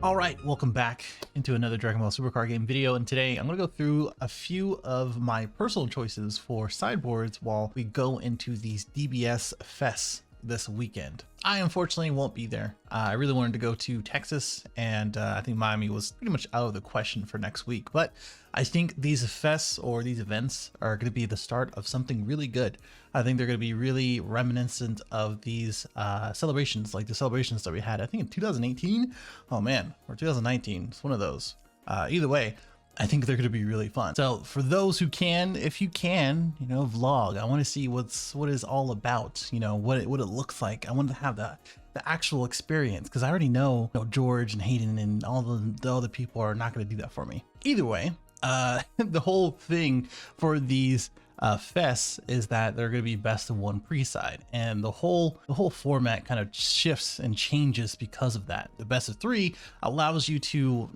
All right, welcome back into another Dragon Ball Supercard game video, and today I'm going to go through a few of my personal choices for sideboards while we go into these DBS fests this weekend. I unfortunately won't be there. I really wanted to go to Texas, and I think Miami was pretty much out of the question for next week, but I think these fests or these events are going to be the start of something really good. I think they're going to be really reminiscent of these celebrations, like the celebrations that we had, I think in 2018. Oh man, or 2019, it's one of those. Either way, I think they're going to be really fun. So for those who can, if you can, vlog. I want to see what it's all about. What it looks like. I want to have the actual experience, because I already know, George and Hayden and all the other people are not going to do that for me. Either way, the whole thing for these fests is that they're going to be best of one pre-side, and the whole format kind of shifts and changes because of that. The best of three allows you to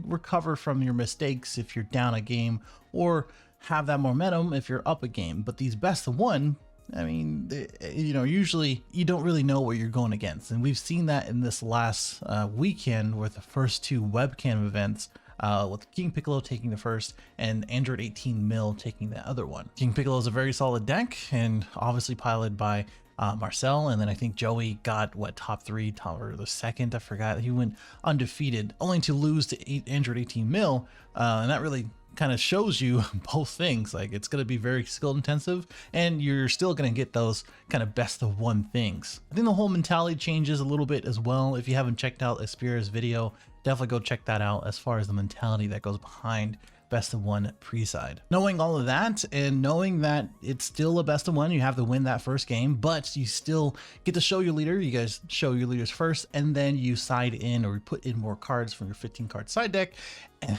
recover from your mistakes if you're down a game, or have that momentum if you're up a game. But these best of one, I mean, usually you don't really know what you're going against, and we've seen that in this last weekend with the first two webcam events, with King Piccolo taking the first and Android 18 Mil taking the other one. King Piccolo is a very solid deck, and obviously piloted by Marcel, and then I think Joey got top three, or the second, I forgot. He went undefeated, only to lose to Android 18 Mil, and that really kind of shows you both things. Like, it's going to be very skill intensive, and you're still going to get those kind of best of one things. I think the whole mentality changes a little bit as well. If you haven't checked out Aspira's video, definitely go check that out as far as the mentality that goes behind best of one pre-side. Knowing all of that, and knowing that it's still a best of one, you have to win that first game, but you still get to show your leader. You guys show your leaders first, and then you side in or put in more cards from your 15 card side deck,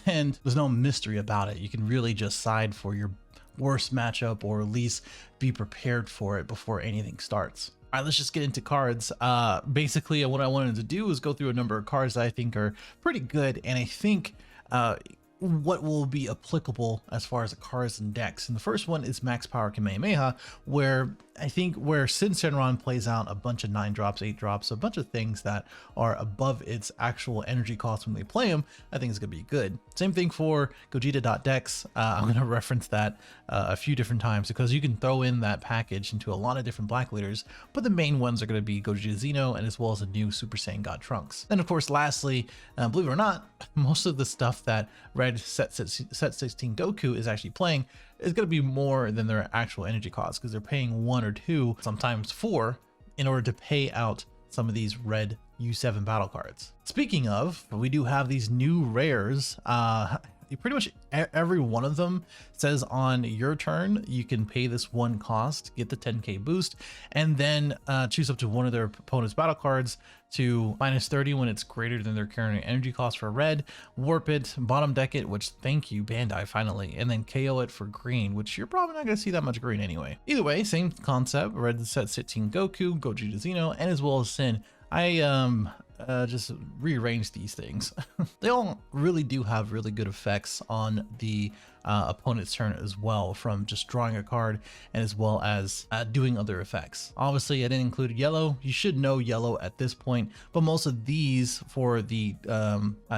and there's no mystery about it. You can really just side for your worst matchup, or at least be prepared for it before anything starts. All right, let's just get into cards. Basically, what I wanted to do is go through a number of cards that I think are pretty good, and I think what will be applicable as far as the cards and decks. And the first one is Max Power Kamehameha, where I think Sin Shenron plays out a bunch of 9 drops, 8 drops, a bunch of things that are above its actual energy cost when they play them. I think it's going to be good. Same thing for Gogeta.dex. I'm going to reference that a few different times, because you can throw in that package into a lot of different black leaders, but the main ones are going to be Gogeta Xeno, and as well as a new Super Saiyan God Trunks. And of course, lastly, believe it or not, most of the stuff that Red Set 16 Goku is actually playing is going to be more than their actual energy costs, because they're paying 1 or 2, sometimes 4, in order to pay out some of these red U7 battle cards. Speaking of, we do have these new rares. Pretty much every one of them says on your turn you can pay this one cost, get the 10k boost, and then choose up to one of their opponent's battle cards to -30 when it's greater than their current energy cost for red, warp it, bottom deck it, which thank you Bandai finally, and then KO it for green, which you're probably not going to see that much green anyway. Either way, same concept. Red Set 16 Goku, Gogeta Xeno, and as well as Sin. I just rearrange these things. They all really do have really good effects on the opponent's turn as well, from just drawing a card and as well as doing other effects. Obviously, I didn't include yellow. You should know yellow at this point, but most of these for the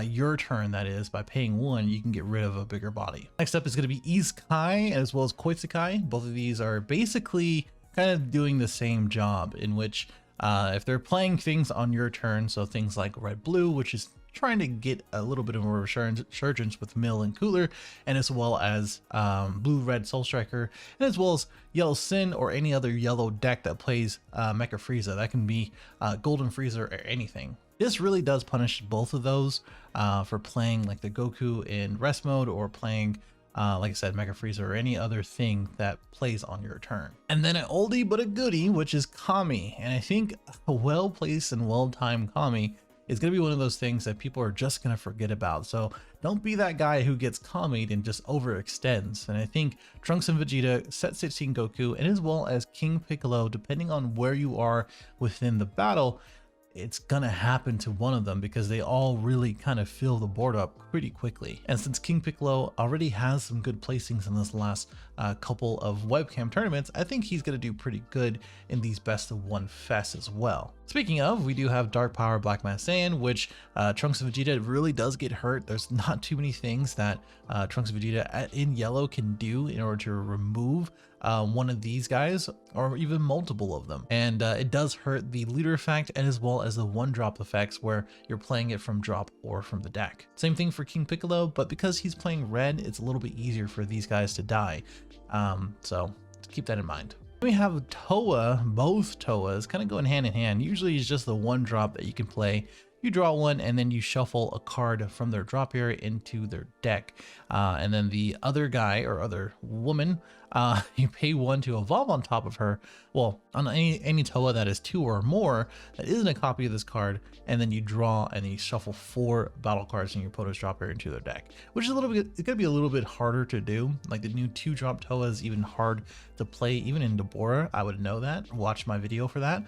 your turn, that is, by paying 1, you can get rid of a bigger body. Next up is going to be Isekai as well as Koitsukai. Both of these are basically kind of doing the same job, in which if they're playing things on your turn, so things like red blue, which is trying to get a little bit of a resurgence with Mill and Cooler, and as well as blue red Soul Striker, and as well as yellow Sin, or any other yellow deck that plays Mecha Frieza. That can be Golden Frieza or anything. This really does punish both of those for playing like the Goku in rest mode, or playing like I said, Mecha Frieza, or any other thing that plays on your turn. And then an oldie but a goodie, which is Kami. And I think a well-placed and well-timed Kami is going to be one of those things that people are just going to forget about. So don't be that guy who gets Kami'd and just overextends. And I think Trunks and Vegeta, Set 16 Goku, and as well as King Piccolo, depending on where you are within the battle, it's gonna happen to one of them, because they all really kind of fill the board up pretty quickly. And since King Piccolo already has some good placings in this last couple of webcam tournaments, I think he's gonna do pretty good in these best of one fests as well. Speaking of, we do have Dark Power Black Mass Saiyan, which Trunks and Vegeta really does get hurt. There's not too many things that Trunks and Vegeta in yellow can do in order to remove one of these guys, or even multiple of them. And it does hurt the leader effect, and as well as the one drop effects where you're playing it from drop or from the deck. Same thing for King Piccolo, but because he's playing red, it's a little bit easier for these guys to die. So keep that in mind. We have Toa, both Toas kind of going hand in hand. Usually it's just the one drop that you can play. You draw one and then you shuffle a card from their drop area into their deck. And then the other guy or other woman, you pay one to evolve on top of her. Well, on any Toa that is 2 or more, that isn't a copy of this card. And then you draw and then you shuffle 4 battle cards in your opponent's drop area into their deck, which is a little bit, it's gonna be a little bit harder to do. Like the new 2-drop Toa is even hard to play, even in Gabora. I would know that, watch my video for that.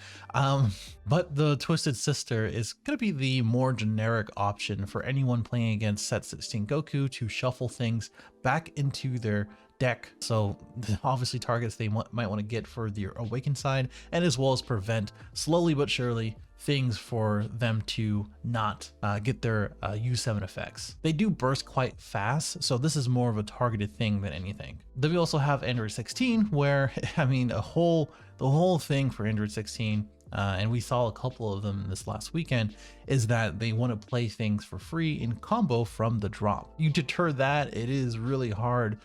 But the Twisted Sister is gonna be the more generic option for anyone playing against Set 16 Goku to shuffle things back into their deck. So obviously targets they might want to get for the Awakened side, and as well as prevent slowly but surely things for them to not get their U7 effects. They do burst quite fast, so this is more of a targeted thing than anything. Then we also have Android 16, where I mean the whole thing for Android 16, and we saw a couple of them this last weekend, is that they want to play things for free in combo from the drop. You deter that, it is really hard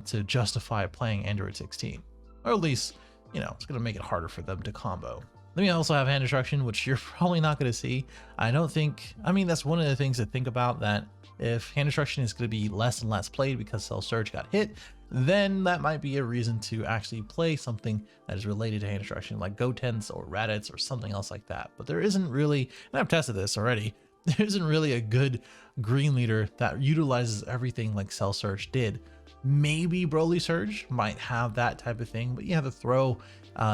to justify playing Android 16, or at least, you know, it's going to make it harder for them to combo. Then we also have hand destruction, which you're probably not going to see. I mean, that's one of the things to think about, that if hand destruction is going to be less and less played because Cell Surge got hit, then that might be a reason to actually play something that is related to hand destruction, like Gotenks or Raditz or something else like that. But there isn't really, and I've tested this already, there isn't really a good green leader that utilizes everything like Cell Surge did. Maybe Broly Surge might have that type of thing, but you have to throw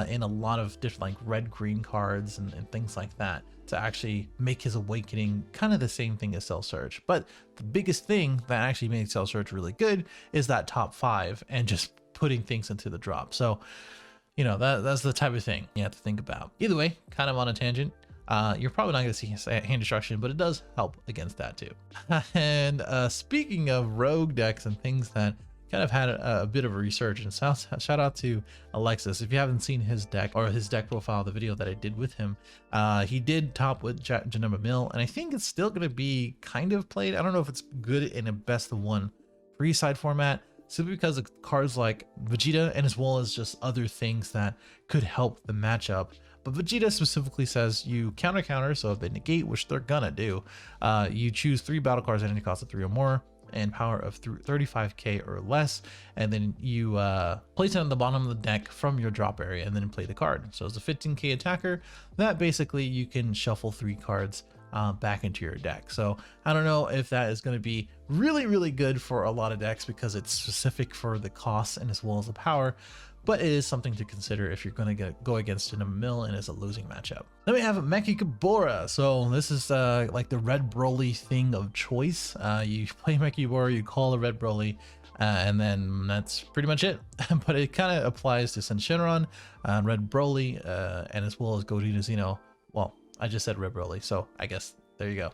in a lot of different like red-green cards and things like that to actually make his awakening kind of the same thing as Cell Surge. But the biggest thing that actually made Cell Surge really good is that top 5 and just putting things into the drop. So, you know, that's the type of thing you have to think about. Either way, kind of on a tangent. You're probably not going to see hand destruction, but it does help against that too. And speaking of rogue decks and things that kind of had a bit of a resurgence, shout out to Alexis. If you haven't seen his deck or his deck profile, the video that I did with him, he did top with Janema Mill, and I think it's still going to be kind of played. I don't know if it's good in a best of 1 pre-side format, simply because of cards like Vegeta and as well as just other things that could help the matchup. But Vegeta specifically says you counter, so if they negate, which they're gonna do, you choose 3 battle cards at any cost of 3 or more and power of 35k or less, and then you place it on the bottom of the deck from your drop area and then play the card. So as a 15k attacker, that basically you can shuffle 3 cards back into your deck. So I don't know if that is going to be really good for a lot of decks because it's specific for the cost and as well as the power, but it is something to consider if you're going to go against Janema Mill and it's a losing matchup. Then we have Meki Gabora. So this is like the red Broly thing of choice. You play Meki Gabora, you call a red Broly, and then that's pretty much it. But it kind of applies to Shenron, red Broly, and as well as Gogeta Xeno. Well, I just said red Broly, so I guess there you go.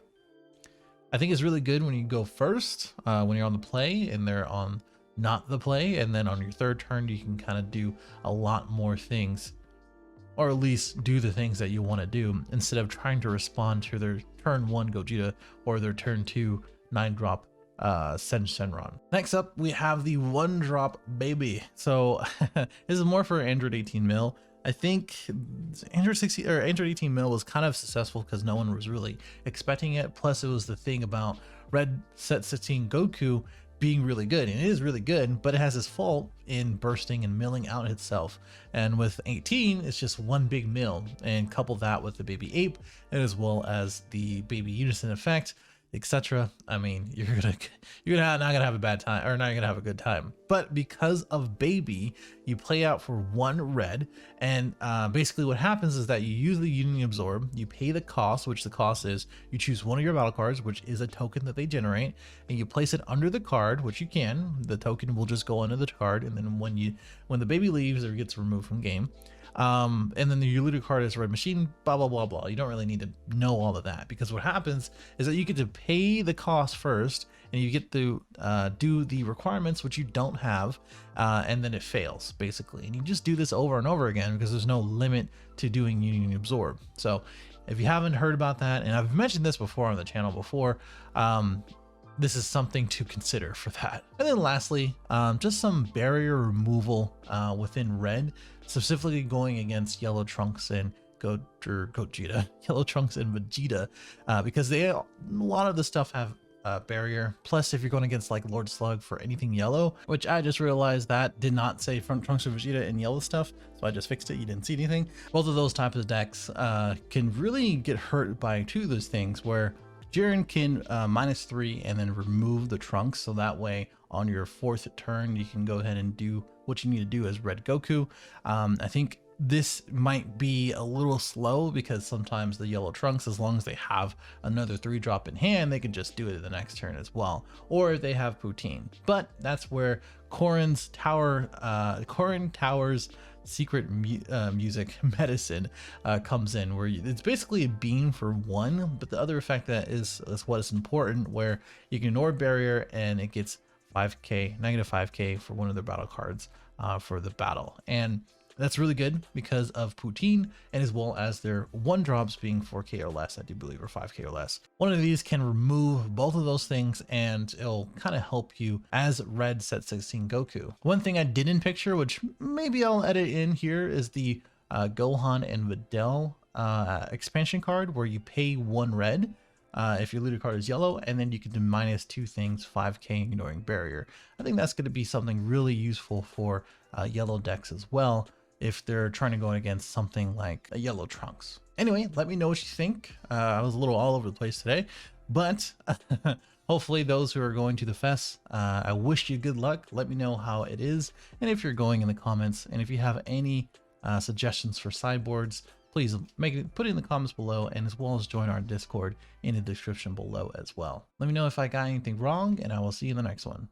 I think it's really good when you go first, when you're on the play and they're on not the play, and then on your 3rd turn you can kind of do a lot more things, or at least do the things that you want to do instead of trying to respond to their turn 1 Gogeta or their turn 2 9-drop Shenron. Next up we have the 1-drop baby. So this is more for Android 18 mil. I think Android 18 mil was kind of successful because no one was really expecting it. Plus it was the thing about red Set 16 Goku being really good, and it is really good, but it has its fault in bursting and milling out itself. And with 18, it's just one big mill, and couple that with the baby ape, and as well as the baby unison effect, etc. I mean, you're not gonna have a bad time, or not gonna have a good time. But because of baby, you play out for 1 red, and basically what happens is that you use the Union Absorb, you pay the cost, which the cost is you choose one of your battle cards, which is a token that they generate, and you place it under the card, which you can. The token will just go under the card, and then when the baby leaves or gets removed from game, And then your looter card is red machine, blah, blah, blah, blah. You don't really need to know all of that, because what happens is that you get to pay the cost first, and you get to do the requirements, which you don't have, and then it fails, basically. And you just do this over and over again because there's no limit to doing Union Absorb. So if you haven't heard about that, and I've mentioned this before on the channel before, this is something to consider for that. And then lastly, just some barrier removal within red, specifically going against yellow Trunks and Gogeta, yellow Trunks and Vegeta, because a lot of the stuff have barrier. Plus, if you're going against like Lord Slug for anything yellow, which I just realized that did not say front Trunks or Vegeta and yellow stuff, so I just fixed it. You didn't see anything. Both of those types of decks can really get hurt by two of those things, where Jiren can -3 and then remove the Trunks, so that way on your 4th turn you can go ahead and do what you need to do as Red Goku. I think this might be a little slow because sometimes the yellow Trunks, as long as they have another 3-drop in hand, they can just do it the next turn as well, or if they have Poutine. But that's where Korin Tower's secret music medicine comes in, where it's basically a beam for 1, but the other effect that is what is important, where you can ignore barrier and it gets 5k, -5k for one of their battle cards for the battle. And that's really good because of Poutine, and as well as their 1-drops being 4k or less, I do believe, or 5k or less. One of these can remove both of those things, and it'll kind of help you as Red Set 16 Goku. One thing I didn't picture, which maybe I'll edit in here, is the Gohan and Videl expansion card, where you pay 1 red if your looter card is yellow, and then you can do -2 things, 5k, ignoring barrier. I think that's going to be something really useful for yellow decks as well, if they're trying to go against something like a yellow Trunks. Anyway, let me know what you think. I was a little all over the place today, but hopefully those who are going to the fest, I wish you good luck. Let me know how it is, and if you're going, in the comments. And if you have any suggestions for sideboards, please put it in the comments below, and as well as join our Discord in the description below as well. Let me know if I got anything wrong, and I will see you in the next one.